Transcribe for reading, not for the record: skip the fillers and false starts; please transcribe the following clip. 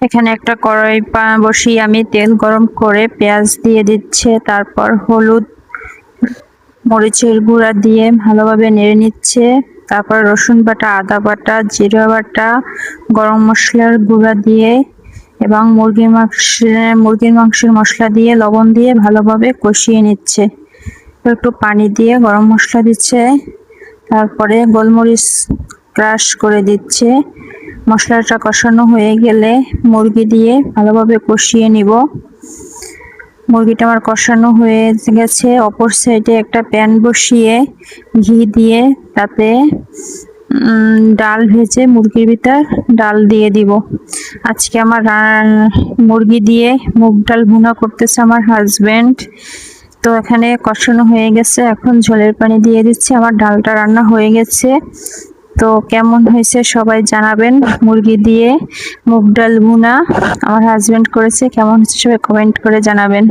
এখানে একটা কড়াই বসিয়ে আমি তেল গরম করে পেঁয়াজ দিয়ে দিচ্ছে, তারপর হলুদ মরিচের গুঁড়া দিয়ে ভালোভাবে নেড়ে নিচ্ছে। তারপর রসুন বাটা, আদা বাটা, জিরা বাটা, গরম মশলার গুঁড়া দিয়ে এবং মুরগির মাংসের মশলা দিয়ে লবণ দিয়ে ভালোভাবে কষিয়ে নিচ্ছে। একটু পানি দিয়ে গরম মশলা দিচ্ছে, তারপরে গোলমরিচ ক্রাশ করে দিচ্ছে। মশলাটা কষানো হয়ে গেলে মুরগি দিয়ে ভালোভাবে কষিয়ে নিব। মুরগিটা আমার কষানো হয়ে গেছে। অপর সাইডে একটা প্যান বসিয়ে ঘি দিয়ে তাতে ডাল ভেজে মুরগির ভিতর ডাল দিয়ে দিব। আজকে আমার মুরগি দিয়ে মুগ ডাল ভুনা করতেছে আমার হাজবেন্ড। তো এখানে কষানো হয়ে গেছে, এখন ঝোলের পানি দিয়ে দিচ্ছি। আমার ডালটা রান্না হয়ে গেছে। তো কেমন হয়েছে সবাই জানাবেন। মুরগি দিয়ে মুগ ডাল ভুনা আমার হাজবেন্ড করেছে, কেমন হয়েছে সবাই কমেন্ট করে জানাবেন।